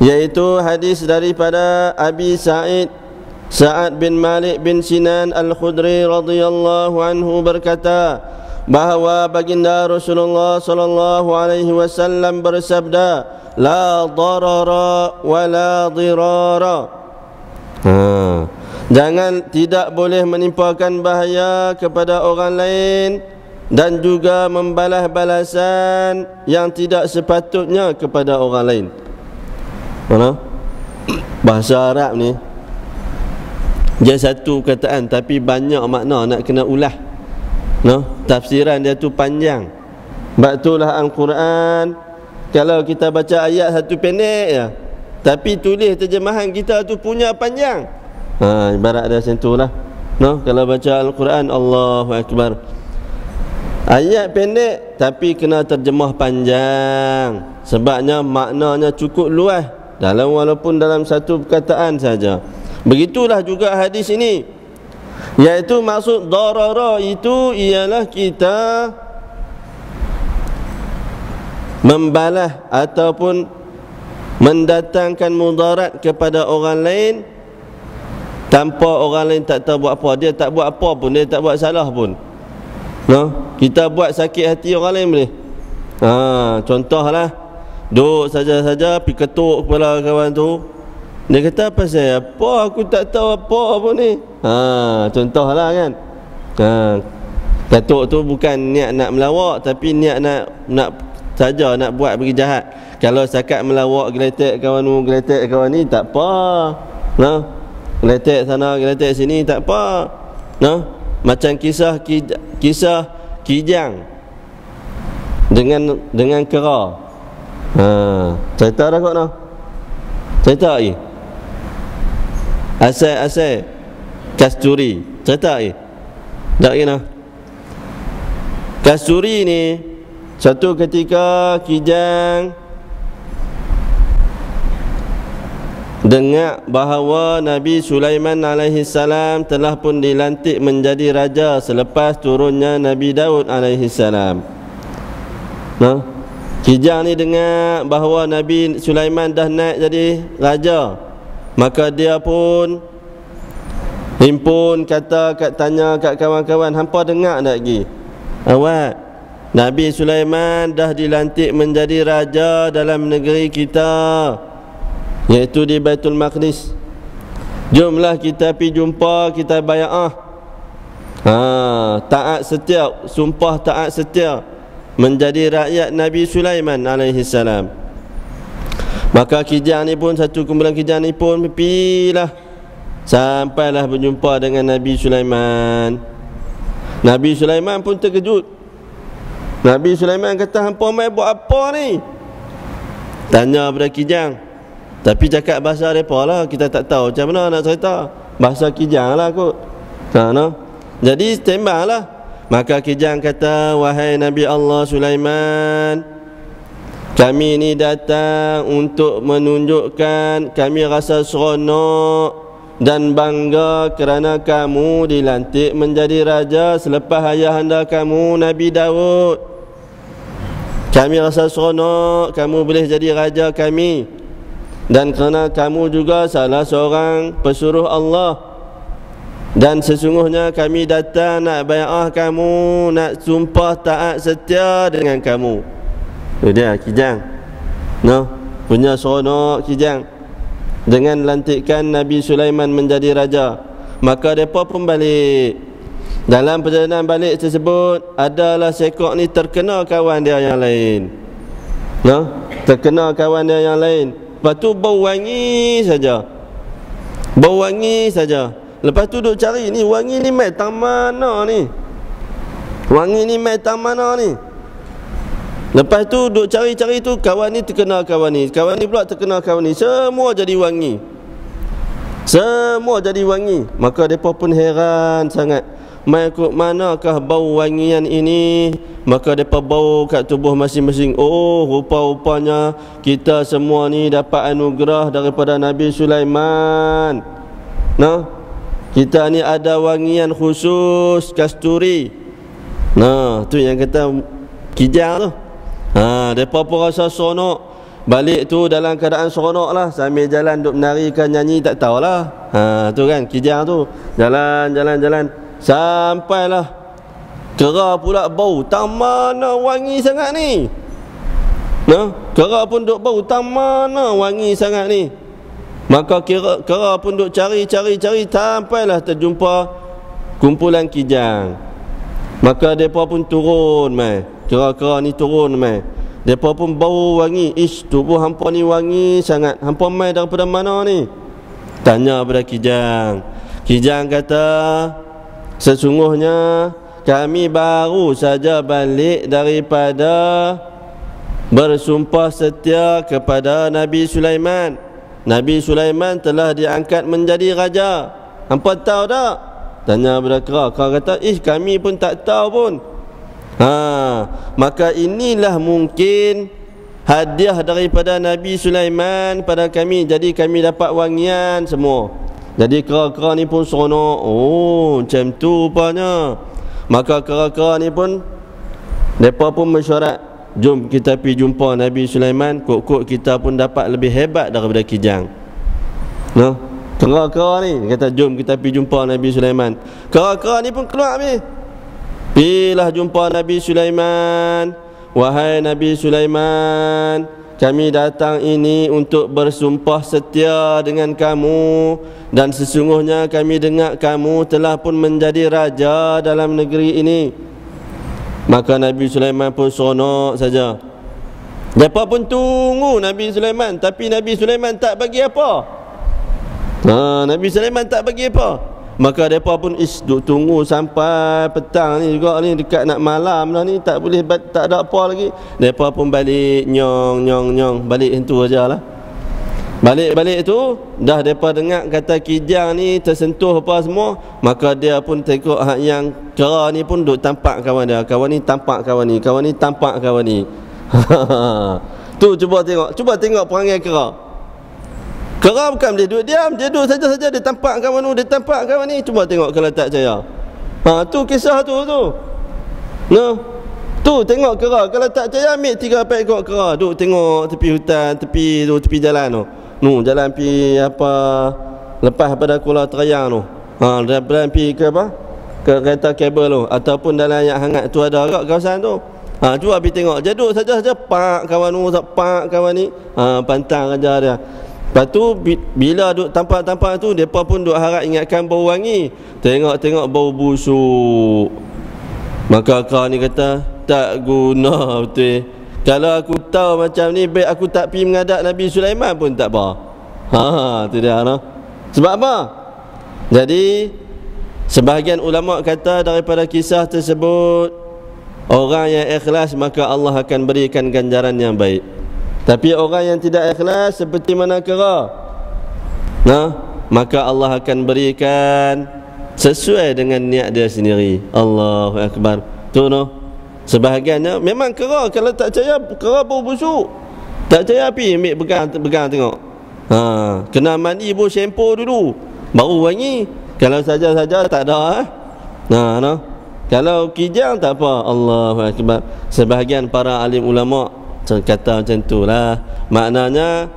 yaitu hadis daripada Abi Sa'ad bin Malik bin Sinan Al-Khudri radhiyallahu anhu berkata bahawa baginda Rasulullah sallallahu alaihi wasallam bersabda, la darara wa la dirara. Jangan, tidak boleh menimpakan bahaya kepada orang lain dan juga membalas balasan yang tidak sepatutnya kepada orang lain. Mana? Bahasa Arab ni dia satu perkataan tapi banyak makna, nak kena ulah. Tafsiran dia tu panjang. Sebab itulah Al-Quran, kalau kita baca ayat satu pendek je, tapi tulis terjemahan kita tu punya panjang. Ibarat dia macam itulah. Kalau baca Al-Quran, Allahu Akbar, ayat pendek tapi kena terjemah panjang, sebabnya maknanya cukup luas walaupun dalam satu perkataan saja. Begitulah juga hadis ini, iaitu maksud darara itu ialah kita membalas ataupun mendatangkan mudarat kepada orang lain tanpa orang lain tak tahu buat apa. Dia tak buat apa pun, dia tak buat salah pun. Kita buat sakit hati orang lain boleh. Contohlah, duduk saja-saja pergi ketuk kepala kawan tu. Dia kata, apa saya? Apa? Aku tak tahu apa pun ni. Contohlah kan. Ketuk tu bukan niat nak melawak, tapi niat nak saja nak buat bagi jahat. Kalau setakat melawak, geletek kawan tu, geletek kawan ni, tak apa. Geletek sana, geletek sini, tak apa. Macam kisah Kijang dengan kera. Cerita dah kot cerita lagi. Asal Kasturi, cerita lagi. Tak kena. Kasturi ni satu ketika Kijang dengar bahawa Nabi Sulaiman alaihi salam telah pun dilantik menjadi raja selepas turunnya Nabi Daud alaihi salam. Kijang ni dengar bahawa Nabi Sulaiman dah naik jadi raja, maka dia pun himpun tanya kat kawan-kawan, hampa dengar tak lagi? Awak, Nabi Sulaiman dah dilantik menjadi raja dalam negeri kita, iaitu di Baitul Maqdis. Jomlah kita pergi jumpa, kita bai'ah. Taat setia, sumpah taat setia menjadi rakyat Nabi Sulaiman alaihi salam. Maka Kijang ni pun, satu kumpulan Kijang ni pun pergilah, sampailah berjumpa dengan Nabi Sulaiman. Nabi Sulaiman pun terkejut. Nabi Sulaiman kata, hampa mai buat apa ni? Tanya pada Kijang, tapi cakap bahasa mereka lah, kita tak tahu macam mana nak cerita. Bahasa Kijang lah kot. Jadi tembak lah. Maka Kijang kata, wahai Nabi Allah Sulaiman, kami ni datang untuk menunjukkan kami rasa seronok dan bangga kerana kamu dilantik menjadi raja selepas ayahanda kamu Nabi Daud. Kami rasa seronok kamu boleh jadi raja kami, dan kerana kamu juga salah seorang pesuruh Allah. Dan sesungguhnya kami datang nak bai'ah kamu, nak sumpah taat setia dengan kamu. Itu dia Kijang. Punya seronok Kijang dengan lantikan Nabi Sulaiman menjadi raja. Maka mereka pun balik. Dalam perjalanan balik tersebut, adalah sekok ni terkena kawan dia yang lain. Terkena kawan dia yang lain. Lepas tu bau wangi saja. Bau wangi saja. Lepas tu duk cari ni, wangi ni mai tang mana ni? Wangi ni mai tang mana ni? Lepas tu duk cari-cari tu, kawan ni terkena kawan ni, kawan ni pula terkena kawan ni, semua jadi wangi. Semua jadi wangi. Maka mereka pun heran sangat, mai kok manakah bau wangian ini? Maka mereka bau kat tubuh masing-masing. Oh, rupa-rupanya kita semua ni dapat anugerah daripada Nabi Sulaiman. Kita ni ada wangian khusus kasturi. Tu yang kata Kijang tu. Mereka pun rasa seronok. balik tu dalam keadaan seronok lah, sambil jalan duk menarikan nyanyi tak tahulah. Tu kan kijang tu. Jalan sampailah kera pula bau, tang mana wangi sangat ni. Kera pun duk bau, tang mana wangi sangat ni. Maka kera pun duk cari sampailah terjumpa kumpulan kijang. Maka mereka pun turun mai. Kera-kera ni turun mai. Mereka pun bau wangi. Tubuh hampa ni wangi sangat. Hampa mai daripada mana ni? Tanya pada kijang. Kijang kata, sesungguhnya kami baru saja balik daripada bersumpah setia kepada Nabi Sulaiman. Nabi Sulaiman telah diangkat menjadi raja. Hampa tahu tak? Tanya pada kera. Kera kata, kami pun tak tahu pun. Maka inilah mungkin hadiah daripada Nabi Sulaiman pada kami. Jadi kami dapat wangian semua. Jadi kera-kera ni pun seronok. Macam tu rupanya. Maka kera-kera ni pun, mereka pun mesyuarat, jom kita pergi jumpa Nabi Sulaiman, kok-kok kita pun dapat lebih hebat daripada kijang. Kera-kera ni kata, jom kita pergi jumpa Nabi Sulaiman. Kera-kera ni pun keluar ni. Pilah jumpa Nabi Sulaiman. Wahai Nabi Sulaiman, kami datang ini untuk bersumpah setia dengan kamu, dan sesungguhnya kami dengar kamu telah pun menjadi raja dalam negeri ini. Maka Nabi Sulaiman pun seronok saja. Mereka pun tunggu Nabi Sulaiman, tapi Nabi Sulaiman tak bagi apa. Nabi Sulaiman tak bagi apa. Maka mereka pun duk tunggu sampai petang ni juga ni, dekat nak malam dah ni, tak boleh, tak ada apa lagi. Mereka pun balik nyong, balik itu aja lah. Balik tu dah mereka dengar kata kijang ni tersentuh apa semua. Maka dia pun tengok yang kera ni pun duk tampak kawan dia. Kawan ni tampak kawan ni, kawan ni tampak kawan ni. Tu cuba tengok perangai kera. Kera bukan dia duduk diam, dia duduk saja-saja, dia tampak kawan tu, dia tampak kawan ni. Cuba tengok kalau tak percaya. Tu kisah tu. Tu tengok kera, kalau tak percaya ambil 3-4 ekor kera, duduk tengok tepi hutan, tepi jalan tu. Jalan pi apa, lepas pada Kuala Terayang tu. Jalan pi ke apa? Ke kereta kabel tu, ataupun dalam yang hangat tu ada agak kawasan tu. Cuba pergi tengok, jaduk saja-saja pak kawan tu, pak kawan ni. Pantang aja dia. Lepas tu bila duk tampak-tampak tu, mereka pun duk harap ingatkan bau wangi. Tengok-tengok bau busuk. Maka kau ni kata, tak guna betul. Kalau aku tahu macam ni, baik aku tak pergi menghadap Nabi Sulaiman pun tak apa. Tu dia no. Sebab apa? Jadi sebahagian ulama kata daripada kisah tersebut, orang yang ikhlas maka Allah akan berikan ganjaran yang baik. Tapi orang yang tidak ikhlas seperti mana kera, maka Allah akan berikan sesuai dengan niat dia sendiri. Allahu Akbar. Tu sebahagiannya memang kera, kalau tak percaya kera bau busuk. Tak percaya pergi ambil pegang tengok. Kena mandi pun shampoo dulu baru wangi. Kalau saja-saja tak ada Kalau kijang tak apa. Allahu Akbar. Sebahagian para alim ulama kata macam tu lah. Maknanya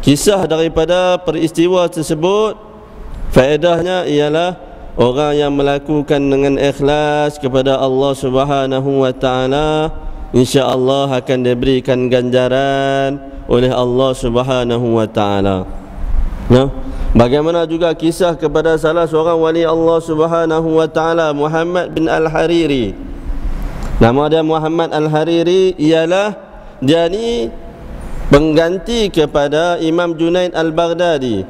kisah daripada peristiwa tersebut, faedahnya ialah orang yang melakukan dengan ikhlas kepada Allah Subhanahu wa ta'ala, insya-Allah akan diberikan ganjaran oleh Allah Subhanahu wa ta'ala. Bagaimana juga kisah kepada salah seorang wali Allah Subhanahu wa ta'ala, Muhammad bin Al-Hariri. Nama dia Muhammad Al-Hariri, ialah dia ni pengganti kepada Imam Junaid Al-Baghdadi.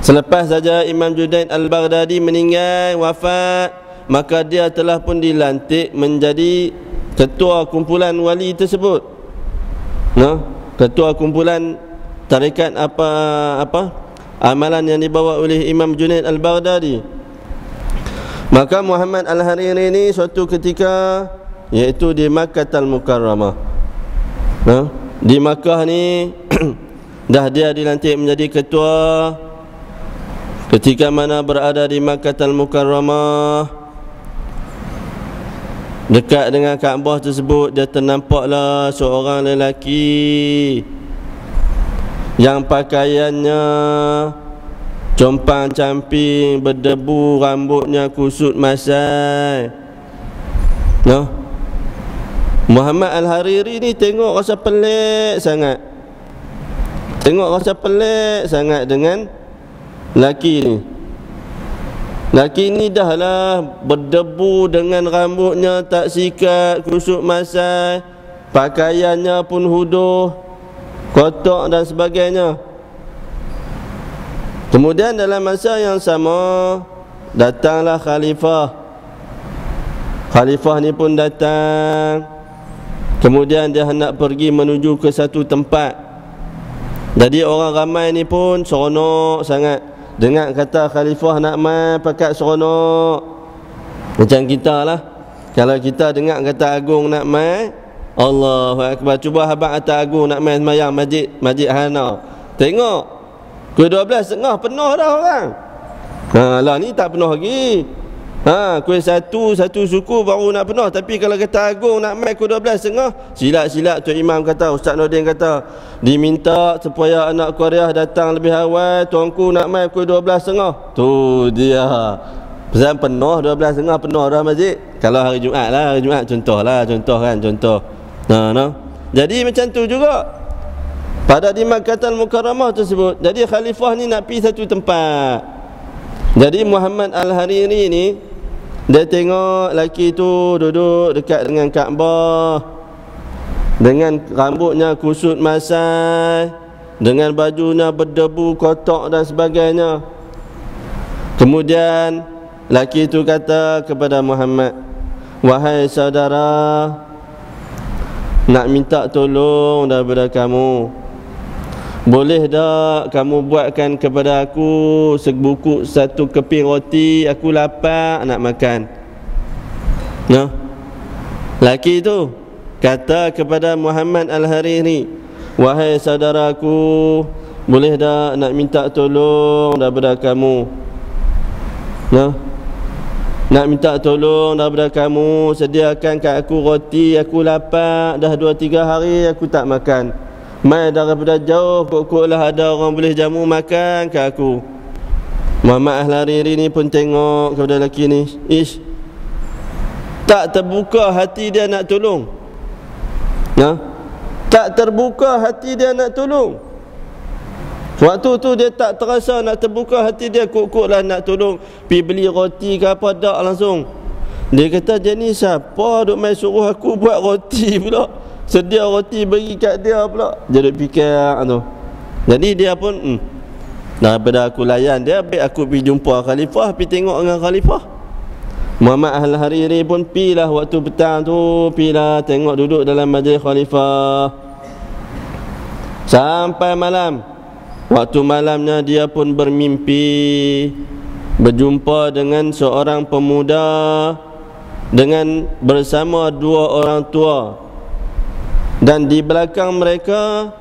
Selepas saja Imam Junaid Al-Baghdadi meninggal, wafat, maka dia telah pun dilantik menjadi ketua kumpulan wali tersebut. Ketua kumpulan tarikat apa amalan yang dibawa oleh Imam Junaid Al-Baghdadi. Maka Muhammad Al-Hariri ini suatu ketika, iaitu di Makkah Al-Mukarramah, di Makkah ni dah dia dilantik menjadi ketua. Ketika mana berada di Makkah Al-Mukarramah, dekat dengan Kaabah tersebut, dia ternampaklah seorang lelaki yang pakaiannya compang-camping, berdebu, rambutnya kusut masai. No? Muhammad Al-Hariri ni tengok rasa pelik sangat. Tengok rasa pelik sangat dengan laki ni. Laki ni dah lah berdebu dengan rambutnya tak sikat, kusut masai, pakaiannya pun huduh, kotor dan sebagainya. Kemudian dalam masa yang sama datanglah khalifah. Khalifah ni pun datang. Kemudian dia hendak pergi menuju ke satu tempat. Jadi orang ramai ni pun seronok sangat dengar kata khalifah nak mai, pakat seronok. Macam kita lah, kalau kita dengar kata agung nak mai, Allahu Akbar. Cuba habaq atas agung nak mai sembahyang Masjid Hana. Tengok Kuih 12.30 penuh dah orang. Lah ni tak penuh lagi. Kuih satu suku baru nak penuh. Tapi kalau kata agung nak mai kuih 12.30, silat-silat Tuan Imam kata, Ustaz Nordin kata, diminta supaya anak Korea datang lebih awal. Tuanku nak mai kuih 12.30. Tu dia. Pesan penuh 12.30 penuh dah masjid. Kalau hari Jumaat lah, hari Jumaat contoh kan. Jadi macam tu juga pada di Makkah Al-Mukarramah tersebut. Jadi khalifah ni nak pergi satu tempat. Jadi Muhammad Al-Hariri ni dia tengok lelaki tu duduk dekat dengan Kaabah, dengan rambutnya kusut masai, dengan bajunya berdebu, kotor dan sebagainya. Kemudian lelaki tu kata kepada Muhammad, "Wahai saudara, nak minta tolong daripada kamu. Boleh tak kamu buatkan kepada aku sebungkus satu keping roti, aku lapar nak makan." Nah, lelaki tu kata kepada Muhammad Al-Hariri, "Wahai saudaraku, boleh tak nak minta tolong daripada kamu? Nah, nak minta tolong daripada kamu, sediakan kat aku roti, aku lapar dah 2-3 hari aku tak makan. Mai daripada jauh kok-koklah ada orang boleh jamu makan kat aku." Muhammad Al-Hariri ni pun tengok kepada lelaki ni, tak terbuka hati dia nak tolong. Tak terbuka hati dia nak tolong. Waktu tu dia tak terasa nak terbuka hati dia, kok-koklah nak tolong, pergi beli roti ke apa, tak langsung. Dia kata, "Dia ni siapa duk mai suruh aku buat roti pula, sedia roti bagi kat dia pula." Dia duk fikir tu. Jadi dia pun daripada aku layan dia, baik aku pergi jumpa khalifah, pergi tengok dengan khalifah. Muhammad Al-Hariri pun pilah waktu petang tu, pilah tengok duduk dalam majlis khalifah sampai malam. Waktu malamnya dia pun bermimpi berjumpa dengan seorang pemuda dengan bersama 2 orang tua, dan di belakang mereka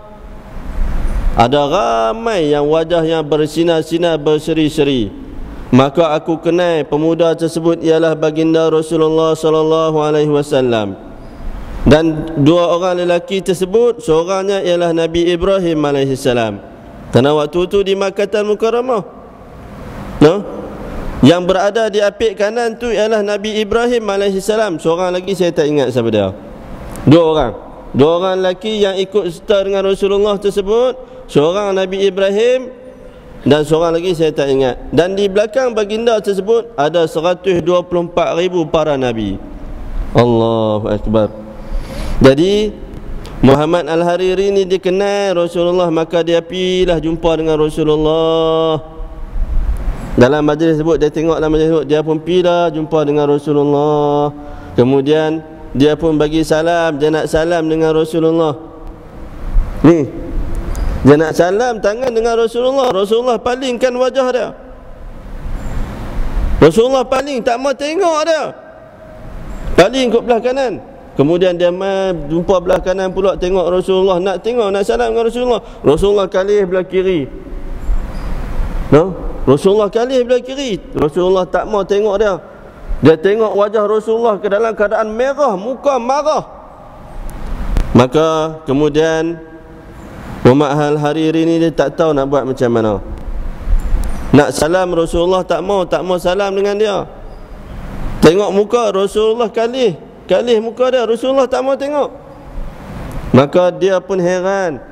ada ramai yang wajahnya bersinar-sinar, berseri-seri. Maka aku kenal pemuda tersebut ialah baginda Rasulullah sallallahu alaihi wasallam, dan 2 orang lelaki tersebut seorangnya ialah Nabi Ibrahim alaihi salam. Kerana waktu itu di Makkah Al-Mukarramah, yang berada di apik kanan tu ialah Nabi Ibrahim alaihi salam. Seorang lagi saya tak ingat siapa dia. 2 orang lelaki yang ikut serta dengan Rasulullah tersebut, seorang Nabi Ibrahim dan seorang lagi saya tak ingat. Dan di belakang baginda tersebut ada 124,000 para nabi. Allahu Akbar. Jadi Muhammad Al-Hariri ni dia kenal Rasulullah, maka dia pergilah jumpa dengan Rasulullah. Dalam majlis tersebut, dia tengok dalam majlis tersebut, dia pun pergilah jumpa dengan Rasulullah. Kemudian dia pun bagi salam, dia nak salam dengan Rasulullah. Ni, dia nak salam tangan dengan Rasulullah. Rasulullah palingkan wajah dia. Rasulullah paling, tak mau tengok dia. Paling ke belah kanan. Kemudian dia jumpa belah kanan pula, tengok Rasulullah, nak tengok, nak salam dengan Rasulullah. Rasulullah kalih belah kiri. Rasulullah kalih belah kiri. Rasulullah tak mau tengok dia. Dia tengok wajah Rasulullah ke dalam keadaan merah, muka marah. Maka kemudian Muhammad Al-Hariri ni dia tak tahu nak buat macam mana. Nak salam Rasulullah tak mau salam dengan dia. Tengok muka Rasulullah kalih muka dia, Rasulullah tak mau tengok. Maka dia pun heran.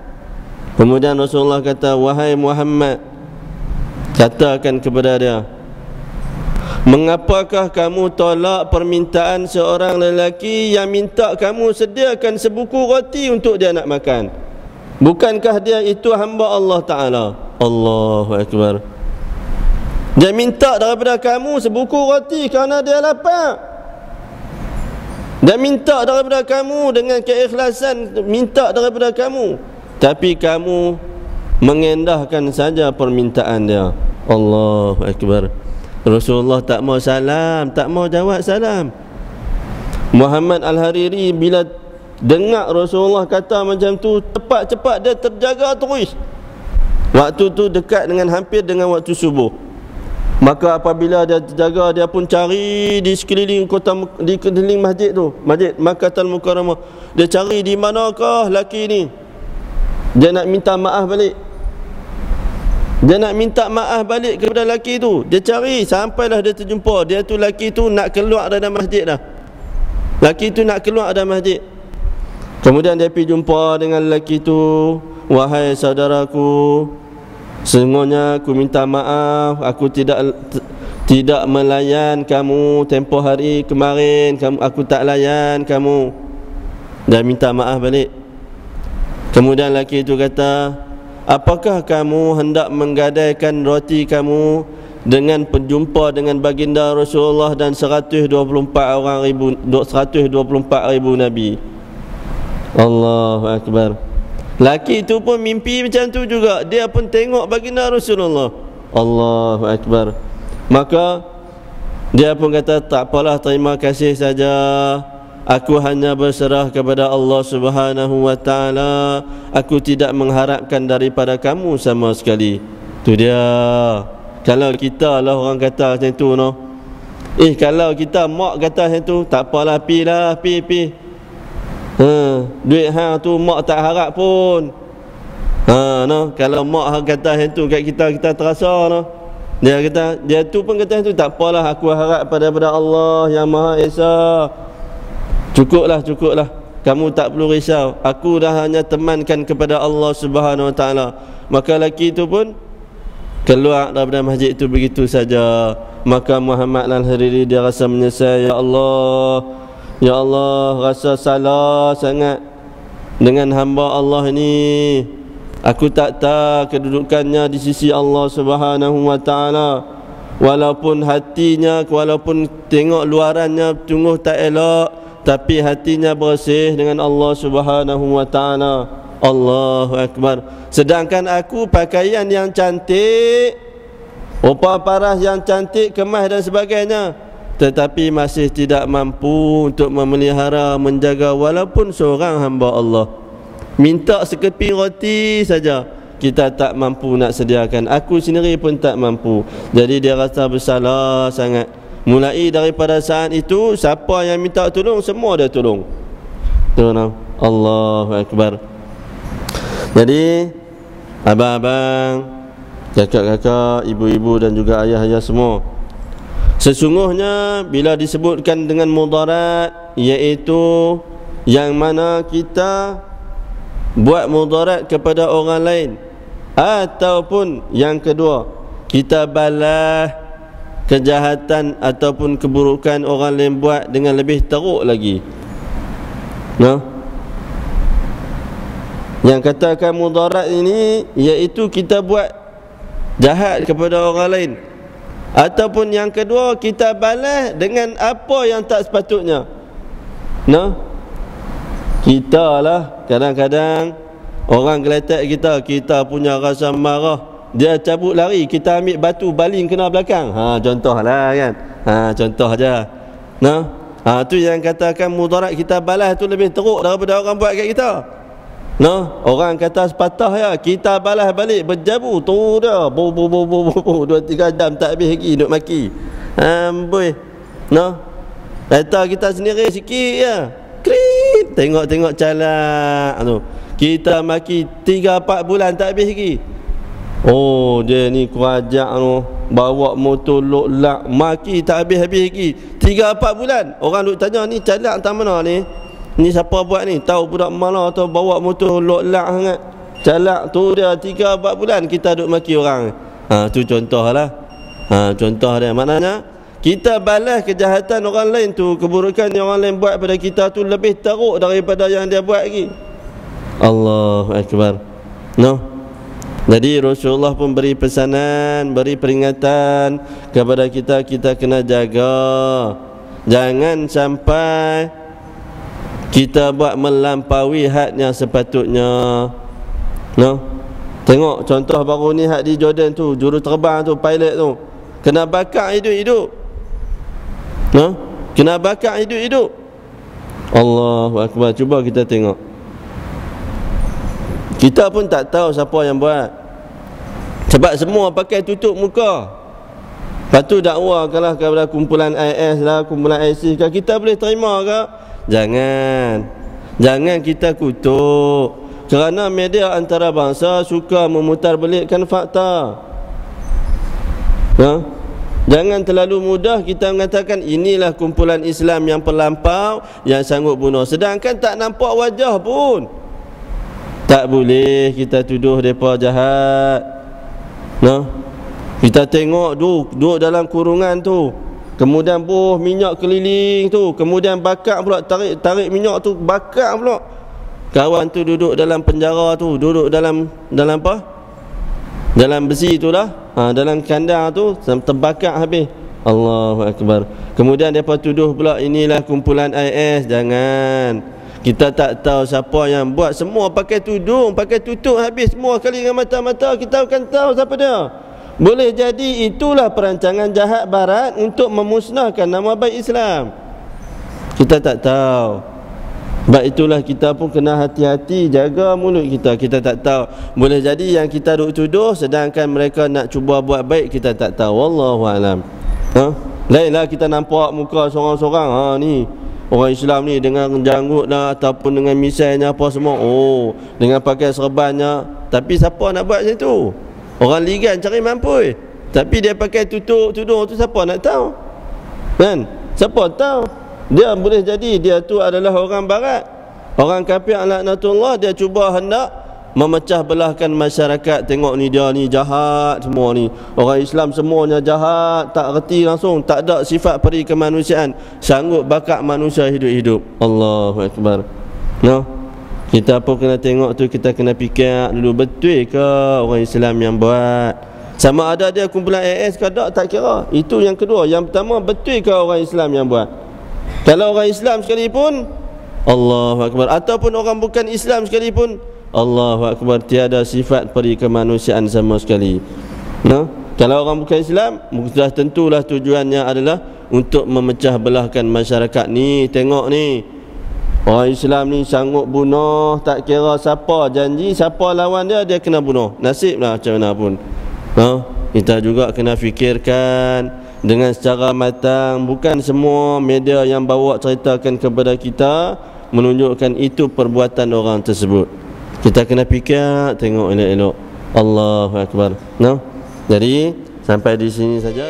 Kemudian Rasulullah kata, wahai Muhammad, katakan kepada dia, mengapakah kamu tolak permintaan seorang lelaki yang minta kamu sediakan sebuku roti untuk dia nak makan? Bukankah dia itu hamba Allah Ta'ala? Allahu Akbar. Dia minta daripada kamu sebuku roti kerana dia lapar. Dia minta daripada kamu dengan keikhlasan, minta daripada kamu, tapi kamu mengendahkan saja permintaan dia. Allahu Akbar. Rasulullah tak mau salam, tak mau jawab salam. Muhammad Al-Hariri bila dengar Rasulullah kata macam tu, cepat-cepat dia terjaga terus. Waktu tu dekat dengan hampir dengan waktu subuh. Maka apabila dia terjaga, dia pun cari di sekeliling kota, di sekeliling masjid tu, Masjid Makkahul Mukarramah. Dia cari di manakah laki ni. Dia nak minta maaf balik. Dia nak minta maaf balik kepada laki tu. Dia cari sampailah dia terjumpa. Dia tu laki tu nak keluar dari masjid dah. Laki tu nak keluar dari masjid. Kemudian dia pergi jumpa dengan laki tu. Wahai saudaraku, sesungguhnya aku minta maaf, aku tidak melayan kamu tempoh hari kemarin, aku tak layan kamu. Dan minta maaf balik. Kemudian lelaki itu kata, apakah kamu hendak menggadaikan roti kamu dengan penjumpa dengan baginda Rasulullah dan 124 ribu Nabi? Allahu Akbar. Laki itu pun mimpi macam tu juga. Dia pun tengok baginda Rasulullah. Allahu Akbar. Maka dia pun kata, tak apalah, terima kasih saja. Aku hanya berserah kepada Allah Subhanahu wa ta'ala. Aku tidak mengharapkan daripada kamu sama sekali. Tu dia. Kalau kita lah orang kata macam tu, no. Kalau kita mak kata macam tu, tak apalah, pi. Duit hang tu mak tak harap pun. No. Kalau mak hang kata macam tu kat kita, kita terasa, no. Dia kata, dia tu pun kata macam tu, tak apalah, aku harap pada Allah yang Maha Esa. Cukuplah. Kamu tak perlu risau. Aku dah hanya temankan kepada Allah Subhanahu wa ta'ala. Maka lelaki itu pun keluar daripada masjid itu begitu saja. Maka Muhammad Al-Hariri dia rasa menyesal. Ya Allah, rasa salah sangat dengan hamba Allah ini. Aku tak tahu kedudukannya di sisi Allah Subhanahu wa ta'ala. Walaupun hatinya, walaupun tengok luarannya sungguh tak elok, tapi hatinya bersih dengan Allah Subhanahu wa ta'ala. Allahu Akbar. Sedangkan aku pakaian yang cantik, rupa paras yang cantik, kemas dan sebagainya, tetapi masih tidak mampu untuk memelihara, menjaga walaupun seorang hamba Allah. Minta sekeping roti saja kita tak mampu nak sediakan. Aku sendiri pun tak mampu. Jadi dia rasa bersalah sangat. Mulai daripada saat itu, siapa yang minta tolong, semua dia tolong. Allahu Akbar. Jadi abang-abang, kakak-kakak, ibu-ibu dan juga ayah-ayah semua, sesungguhnya bila disebutkan dengan mudarat, iaitu yang mana kita buat mudarat kepada orang lain, ataupun yang kedua, kita balas kejahatan ataupun keburukan orang lain buat dengan lebih teruk lagi. Yang katakan mudarat ini iaitu kita buat jahat kepada orang lain, ataupun yang kedua, kita balas dengan apa yang tak sepatutnya. Kita lah kadang-kadang orang geletek kita punya rasa marah, dia cabut lari, kita ambil batu baling kena belakang. Contohlah kan. Contoh aja. Tu yang katakan mudarat kita balas tu lebih teruk daripada orang buat kat kita. Orang kata sepatah ya, kita balas balik berjabu tu dia. 2-3 jam tak habis lagi duk maki. Amboi. Kata kita sendiri sikit ya. Krit, tengok calak tu. Kita maki 3-4 bulan tak habis lagi. Oh, dia ni kurajak tu, bawa motor lok-lak, maki tak habis-habis lagi. 3-4 bulan. Orang duk tanya ni calak tak mana ni? Ni siapa buat ni? Tahu budak mana atau bawa motor lok-lak sangat. Calak tu dia 3-4 bulan kita duk maki orang. Tu contohlah. Contoh dia. Maknanya kita balas kejahatan orang lain tu, keburukan yang orang lain buat pada kita tu lebih teruk daripada yang dia buat lagi. Allahu Akbar. Jadi Rasulullah pun beri pesanan, beri peringatan kepada kita, kita kena jaga. Jangan sampai kita buat melampaui had yang sepatutnya. Tengok contoh baru ni had di Jordan tu, juruterbang tu, pilot tu kena bakar hidup-hidup. Kena bakar hidup-hidup. Allahu Akbar. Cuba kita tengok. Kita pun tak tahu siapa yang buat, sebab semua pakai tutup muka. Lepas tu dakwa kalau kepada kumpulan IS lah, kumpulan ISIS kan, kita boleh terima ke? Jangan kita kutuk. Kerana media antarabangsa suka memutarbelitkan fakta. Jangan terlalu mudah kita mengatakan inilah kumpulan Islam yang perlampau, yang sanggup bunuh, sedangkan tak nampak wajah pun. Tak boleh kita tuduh mereka jahat. Kita tengok duduk dalam kurungan tu, kemudian buh minyak keliling tu, kemudian bakar pula, tarik minyak tu, bakar pula. Kawan tu duduk dalam penjara tu, duduk dalam apa? Dalam besi tu lah, dalam kandang tu, terbakar habis. Allahu Akbar. Kemudian mereka tuduh pula inilah kumpulan IS. Jangan. Kita tak tahu siapa yang buat. Semua pakai tudung, pakai tutup habis semua kali dengan mata-mata. Kita akan tahu siapa dia. Boleh jadi itulah perancangan jahat barat untuk memusnahkan nama baik Islam. Kita tak tahu. Sebab itulah kita pun kena hati-hati, jaga mulut kita. Kita tak tahu. Boleh jadi yang kita duk tuduh, sedangkan mereka nak cuba buat baik, kita tak tahu. Wallahualam. Lainlah kita nampak muka seorang-seorang, ni orang Islam ni dengan janggut lah, ataupun dengan misalnya apa semua, dengan pakai serbannya. Tapi siapa nak buat macam tu? Orang ligan cari mampu, tapi dia pakai tutup tudung tu, siapa nak tahu? Kan? Siapa tahu? Dia boleh jadi dia tu adalah orang barat, orang kafir laknatullah. Dia cuba hendak memecah belahkan masyarakat. Tengok ni, dia ni jahat semua ni. Orang Islam semuanya jahat, tak reti langsung, tak ada sifat peri kemanusiaan, sanggup bakar manusia hidup-hidup. Allahu Akbar. Kita pun kena tengok tu, kita kena fikir dulu, betul ke orang Islam yang buat? Sama ada dia kumpulan AS ke tak kira. Itu yang kedua. Yang pertama, betul ke orang Islam yang buat? Kalau orang Islam sekalipun, Allahu Akbar, ataupun orang bukan Islam sekalipun, Allahu Akbar, tiada sifat peri kemanusiaan sama sekali. Kalau orang bukan Islam, sudah tentulah tujuannya adalah untuk memecah belahkan masyarakat ni. Tengok ni, orang Islam ni sanggup bunuh, tak kira siapa janji, siapa lawan dia, dia kena bunuh. Nasiblah macam mana pun. Kita juga kena fikirkan dengan secara matang. Bukan semua media yang bawa ceritakan kepada kita menunjukkan itu perbuatan orang tersebut. Kita kena fikir, tengok elok-elok. Allahu Akbar. Jadi sampai di sini saja.